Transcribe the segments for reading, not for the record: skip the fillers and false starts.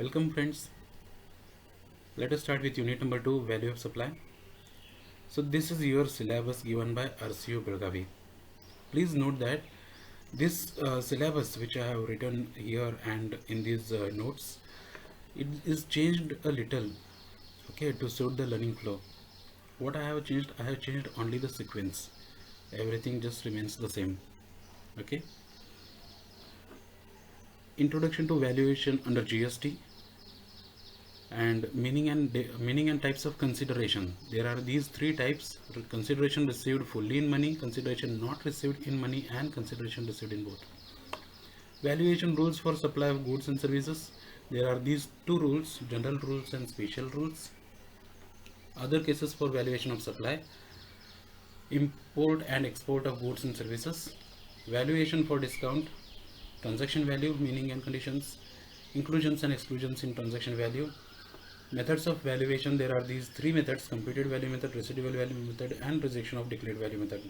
Welcome friends. Let us start with unit number 2, value of supply. So this is your syllabus given by RCU Belagavi. Please note that this syllabus which I have written here and in these notes, it is changed a little, okay, to suit the learning flow. What I have changed only the sequence. Everything just remains the same. Okay. Introduction to valuation under GST. And meaning and types of consideration. There are these three types: consideration received fully in money, consideration not received in money, and consideration received in both. Valuation rules for supply of goods and services. There are these two rules: general rules and special rules. Other cases for valuation of supply: import and export of goods and services, valuation for discount, transaction value, meaning and conditions, inclusions and exclusions in transaction value. Methods of valuation: there are these three methods: computed value method, residual value method, and rejection of declared value method.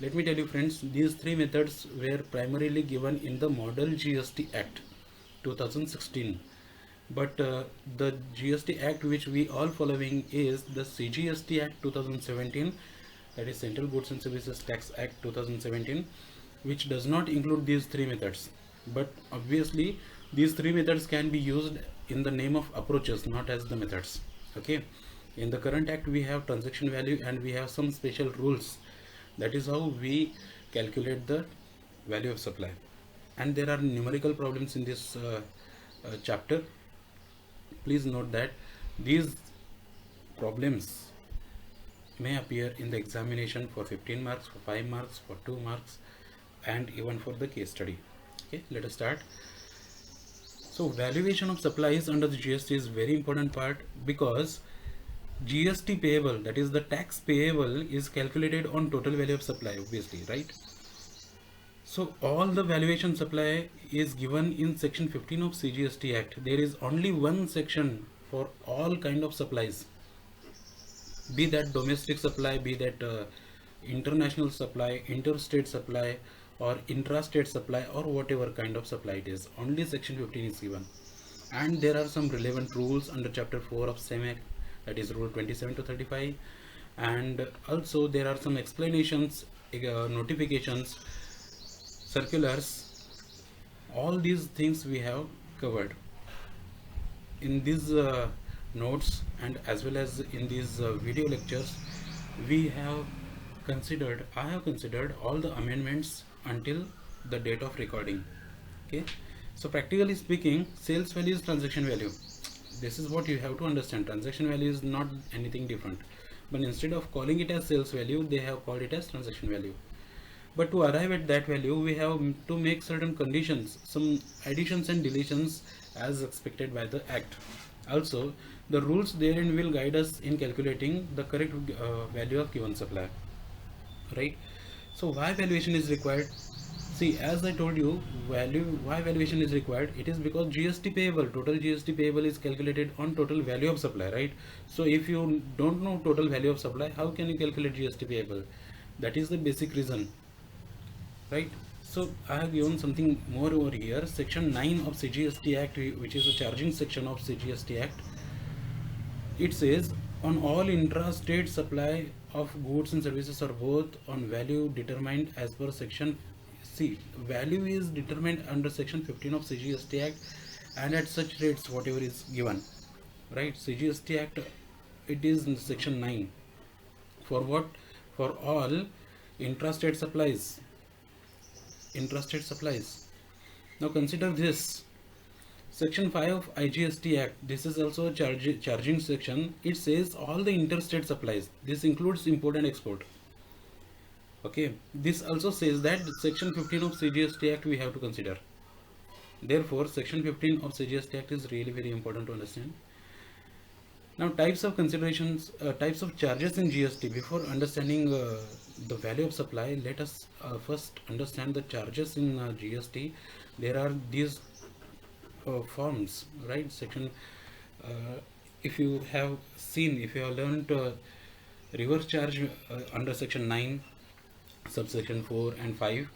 Let me tell you friends, these three methods were primarily given in the Model GST Act 2016, but the GST Act which we all following is the CGST Act 2017, that is Central Goods and Services Tax Act 2017, which does not include these three methods. But obviously these three methods can be used in the name of approaches, not as the methods. Okay, in the current act we have transaction value and we have some special rules. That is how we calculate the value of supply, and there are numerical problems in this chapter. Please note that these problems may appear in the examination for 15 marks, for 5 marks, for 2 marks, and even for the case study. Okay, let us start. So valuation of supplies under the GST is very important part, because GST payable, that is the tax payable, is calculated on total value of supply, obviously, right? So all the valuation supply is given in section 15 of CGST Act. There is only one section for all kind of supplies, be that domestic supply, be that international supply, interstate supply, or intrastate supply, or whatever kind of supply it is. Only section 15 is given, and there are some relevant rules under chapter 4 of same act, that is rule 27 to 35, and also there are some explanations, notifications, circulars. All these things we have covered in these notes, and as well as in these video lectures. We have considered, I have considered all the amendments until the date of recording. Okay, so practically speaking, sales value is transaction value. This is what you have to understand. Transaction value is not anything different, but instead of calling it as sales value, they have called it as transaction value. But to arrive at that value, we have to make certain conditions, some additions and deletions as expected by the act. Also, the rules therein will guide us in calculating the correct value of given supply, right? So why valuation is required? See, as I told you, why valuation is required, it is because GST payable, total GST payable is calculated on total value of supply, right? So if you don't know total value of supply, how can you calculate GST payable? That is the basic reason, right? So I have given something more over here. Section 9 of CGST Act, which is a charging section of CGST Act, it says on all intrastate supply of goods and services or both on value determined as per section C. Value is determined under section 15 of CGST Act, and at such rates whatever is given, right? CGST Act, it is in section 9. For what? For all intrastate supplies. Intrastate supplies. Now consider this. Section 5 of IGST Act, this is also a charging section. It says all the interstate supplies. This includes import and export. Okay, this also says that section 15 of CGST Act we have to consider. Therefore, section 15 of CGST Act is really very important to understand. Now, types of considerations, types of charges in GST. Before understanding the value of supply, let us first understand the charges in GST. There are these forms, right? Section, if you have seen, if you have learned reverse charge under section 9, subsection 4 and 5,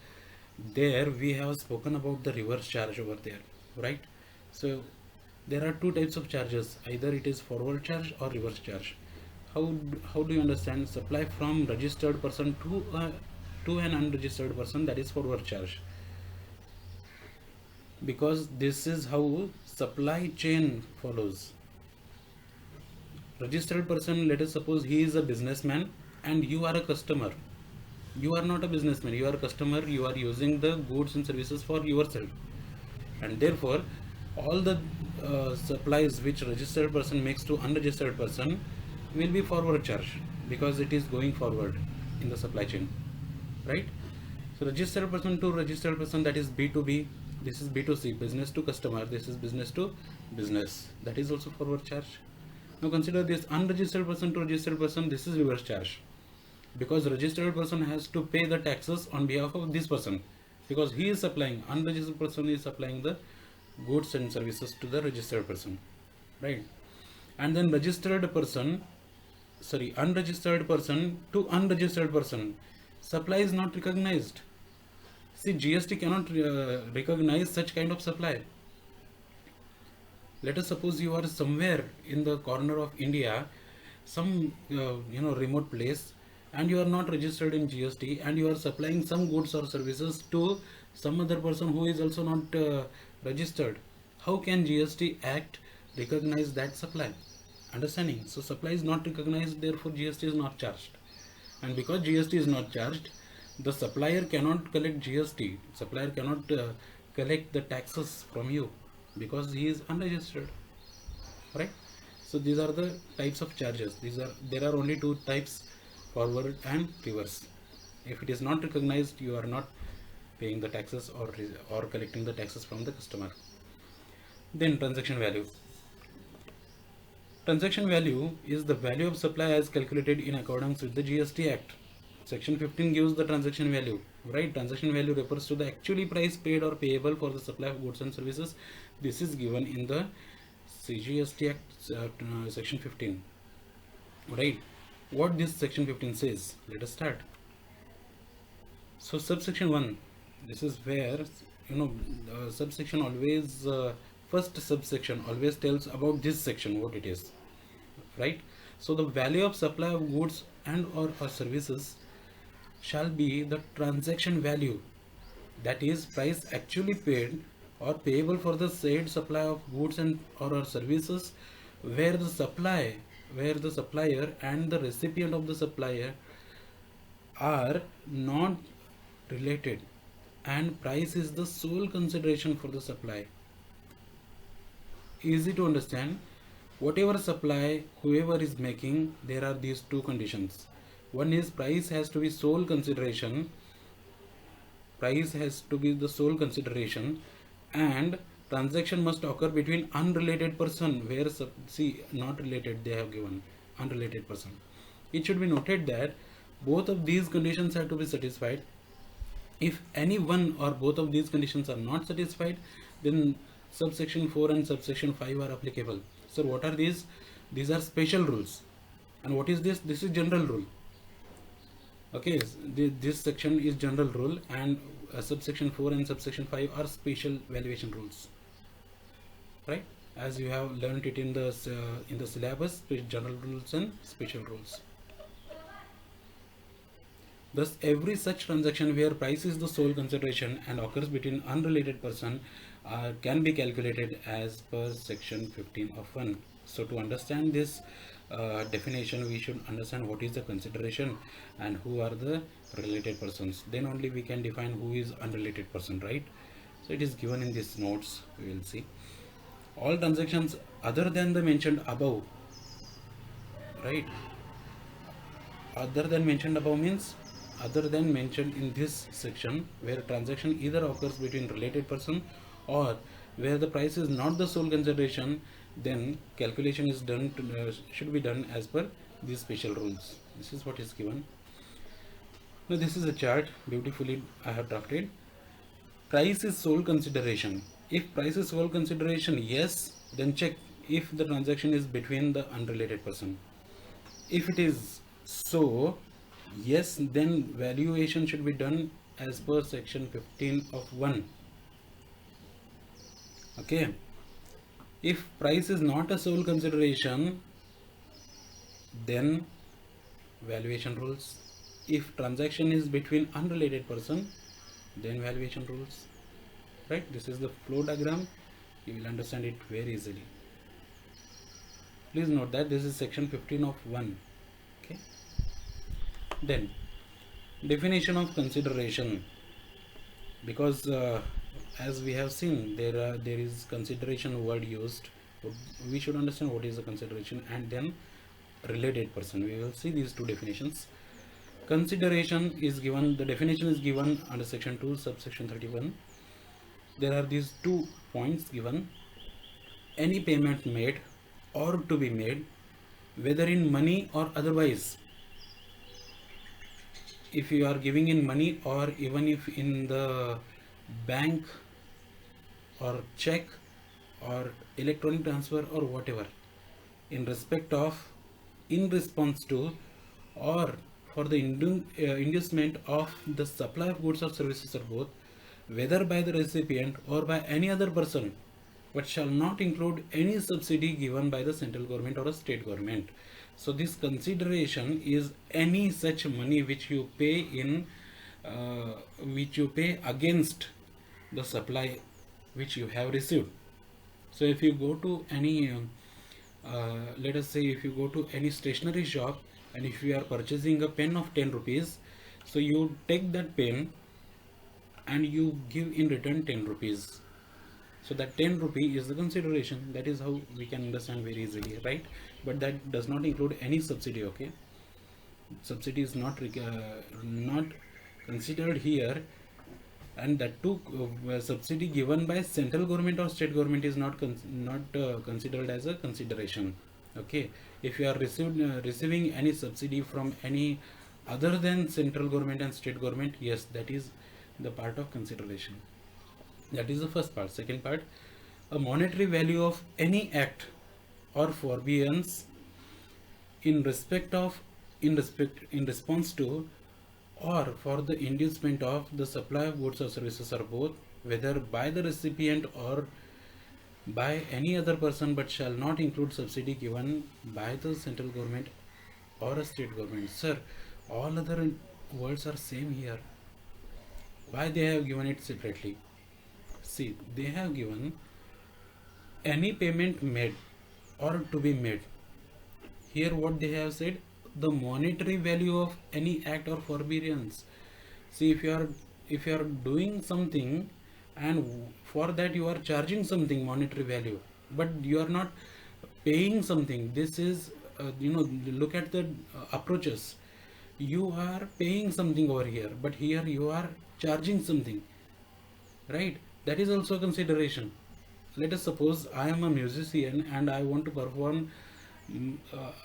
there we have spoken about the reverse charge over there, right? So there are two types of charges, either it is forward charge or reverse charge. How do you understand? Supply from registered person to an unregistered person, that is forward charge, because this is how supply chain follows. Registered person, let us suppose he is a businessman and you are a customer. You are not a businessman, you are a customer, you are using the goods and services for yourself, and therefore all the supplies which registered person makes to unregistered person will be forward charge, because it is going forward in the supply chain, right? So registered person to registered person, that is B2B, this is B2C, business to customer, this is business to business, that is also forward charge. Now consider this unregistered person to registered person, this is reverse charge, because registered person has to pay the taxes on behalf of this person, because he is supplying, unregistered person is supplying the goods and services to the registered person, right? And then unregistered person to unregistered person, supply is not recognized. See, GST cannot recognize such kind of supply. Let us suppose you are somewhere in the corner of India, some remote place, and you are not registered in GST, and you are supplying some goods or services to some other person who is also not registered. How can GST Act recognize that supply? Understanding? So supply is not recognized, therefore GST is not charged. And because GST is not charged, the supplier cannot collect GST. Supplier cannot collect the taxes from you, because he is unregistered, right? So these are the types of charges. There are only two types, forward and reverse. If it is not recognized, you are not paying the taxes or collecting the taxes from the customer. Then transaction value. Transaction value is the value of supply as calculated in accordance with the GST Act. Section 15 gives the transaction value, right? Transaction value refers to the actually price paid or payable for the supply of goods and services. This is given in the CGST Act section 15, right? What this section 15 says, let us start. So subsection 1, this is where subsection always first subsection always tells about this section what it is, right? So the value of supply of goods and or services shall be the transaction value, that is price actually paid or payable for the said supply of goods and or services, where the supplier and the recipient of the supplier are not related, and price is the sole consideration for the supply. Easy to understand. Whatever supply whoever is making, there are these two conditions. One is price has to be sole consideration. Price has to be the sole consideration, and transaction must occur between unrelated person, where not related, they have given unrelated person. It should be noted that both of these conditions have to be satisfied. If any one or both of these conditions are not satisfied, then subsection 4 and subsection 5 are applicable. So what are these? These are special rules. And what is this? This is general rule. Okay, this section is general rule, and subsection 4 and subsection 5 are special valuation rules, right? As you have learned it in the syllabus, general rules and special rules. Thus, every such transaction where price is the sole consideration and occurs between unrelated person can be calculated as per section 15 of 1. So to understand this definition, we should understand what is the consideration and who are the related persons. Then only we can define who is unrelated person, right? So it is given in these notes. We will see all transactions other than the mentioned above, right? Other than mentioned above means other than mentioned in this section, where transaction either occurs between related person or where the price is not the sole consideration, then calculation is done should be done as per these special rules. This is what is given. Now this is a chart beautifully I have drafted. Price is sole consideration. If price is sole consideration, yes, then check if the transaction is between the unrelated person. If it is so, yes, then valuation should be done as per section 15 of 1. Okay. If price is not a sole consideration, then valuation rules. If transaction is between unrelated person, then valuation rules. Right, this is the flow diagram. You will understand it very easily. Please note that this is section 15 of 1. Okay, then definition of consideration, because as we have seen, there is consideration word used. We should understand what is the consideration, and then related person. We will see these two definitions. Consideration is given, the definition is given under section 2 subsection 31. There are these 2 points given: any payment made or to be made, whether in money or otherwise. If you are giving in money, or even if in the bank or check or electronic transfer or whatever, in respect of, in response to, or for the inducement of the supply of goods or services, or both, whether by the recipient or by any other person, but shall not include any subsidy given by the central government or a state government. So this consideration is any such money which you pay in, which you pay against the supply which you have received. So if you go to any, let us say if you go to any stationery shop, and if you are purchasing a pen of 10 rupees, so you take that pen and you give in return 10 rupees. So that 10 rupee is the consideration. That is how we can understand very easily, right? But that does not include any subsidy. Okay, subsidy is not considered here, and that too, subsidy given by central government or state government is not considered as a consideration. Okay, if you are receiving any subsidy from any other than central government and state government, yes, that is the part of consideration. That is the first part. Second part, a monetary value of any act or forbearance in respect of, in response to, or for the inducement of the supply of goods or services, or both, whether by the recipient or by any other person, but shall not include subsidy given by the central government or a state government. Sir, all other words are same here. Why they have given it separately? See, they have given any payment made or to be made. Here what they have said, the monetary value of any act or forbearance. See, if you are doing something, and for that you are charging something monetary value, but you are not paying something. This is, look at the approaches. You are paying something over here, but here you are charging something, right? That is also a consideration. Let us suppose I am a musician and I want to perform.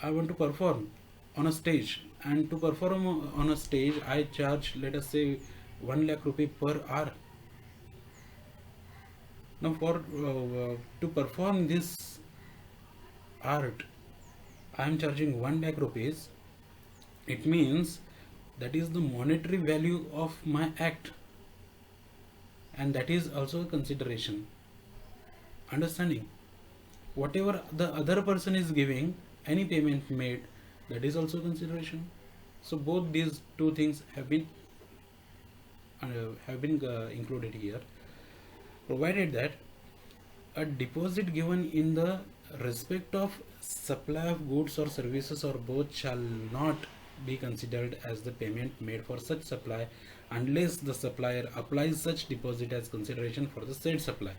I want to perform on a stage, and to perform on a stage, I charge, let us say, 1 lakh rupee per hour. Now, for to perform this art, I am charging 1 lakh rupees. It means that is the monetary value of my act, and that is also a consideration. Understanding? Whatever the other person is giving, any payment made, that is also consideration. So both these two things have been included here, provided that a deposit given in the respect of supply of goods or services, or both, shall not be considered as the payment made for such supply unless the supplier applies such deposit as consideration for the said supply.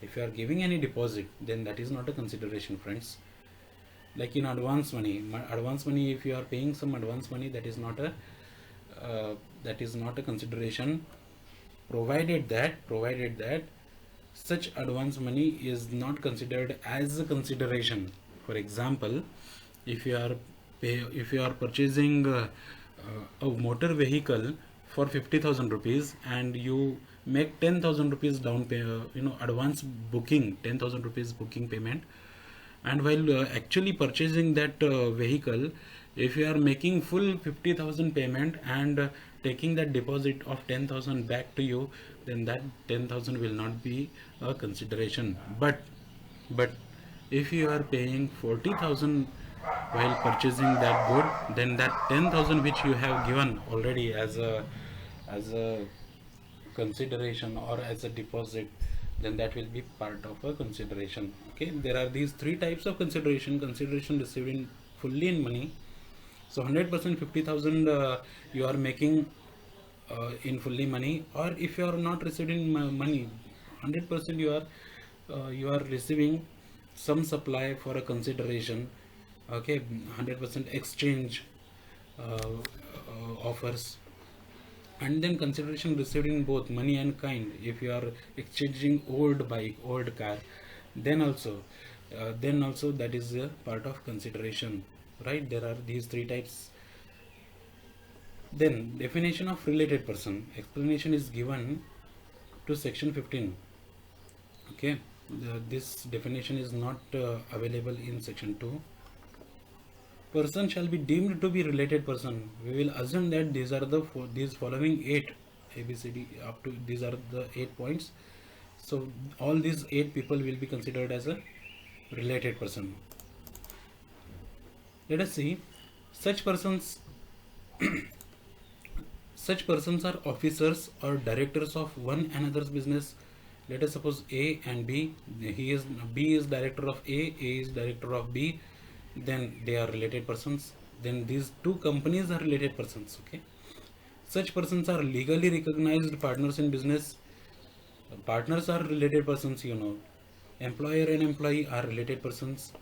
If you are giving any deposit, then that is not a consideration, friends. Like in advance money, if you are paying some advance money, that is not a consideration, provided that such advance money is not considered as a consideration. For example, if you are purchasing a motor vehicle for 50,000 rupees, and you make 10,000 rupees down pay, advance booking, 10,000 rupees booking payment, and while actually purchasing that vehicle, if you are making full 50,000 payment and taking that deposit of 10,000 back to you, then that 10,000 will not be a consideration. But If you are paying 40,000 while purchasing that good, then that 10,000 which you have given already as a consideration or as a deposit, then that will be part of a consideration. Okay, there are these three types of consideration received in fully in money. So 100% 50,000 you are making in fully money, or if you are not receiving money 100%, you are receiving some supply for a consideration. Okay, 100% exchange offers, and then consideration received in both money and kind. If you are exchanging old bike, old car, then also that is a part of consideration, right? There are these three types. Then definition of related person, explanation is given to section 15. Okay, this definition is not available in section 2. Person shall be deemed to be related person. We will assume that these are these following 8 ABCD up to these are the 8 points. So all these 8 people will be considered as a related person. Let us see. Such persons such persons are officers or directors of one another's business. Let us suppose A and B. B is director of A is director of B. Then they are related persons. Then these two companies are related persons. Okay. Such persons are legally recognized partners in business. Partners are related persons, you know. Employer and employee are related persons.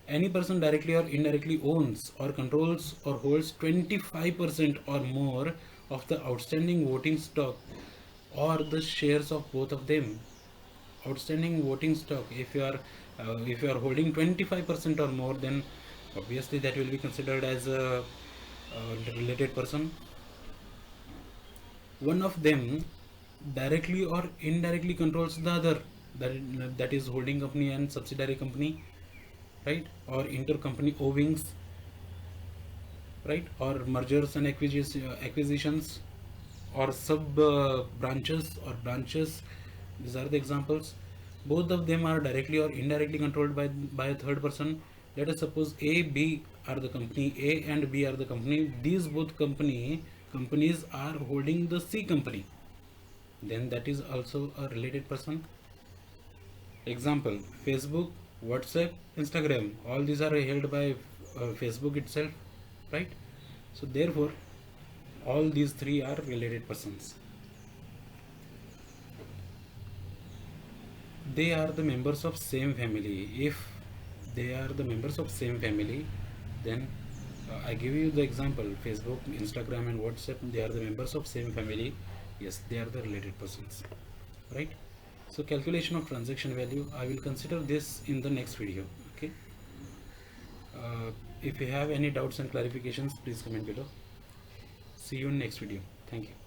Any person directly or indirectly owns or controls or holds 25% or more of the outstanding voting stock or the shares of both of them. Outstanding voting stock, if you are holding 25% or more, then obviously that will be considered as a related person. One of them directly or indirectly controls the other, that is holding company and subsidiary company, right? Or intercompany owings, right? Or mergers and acquisitions, or sub branches or branches. These are the examples. Both of them are directly or indirectly controlled by a third person. Let us suppose A, B are the company, A and B are the company. These both companies are holding the C company. Then that is also a related person. Example: Facebook, WhatsApp, Instagram. All these are held by Facebook itself, right? So therefore, all these three are related persons. They are the members of same family. If they are the members of same family, then I give you the example: Facebook, Instagram, and WhatsApp. They are the members of same family. Yes, they are the related persons, right? So calculation of transaction value, I will consider this in the next video. Okay. If you have any doubts and clarifications, please comment below. See you in next video. Thank you.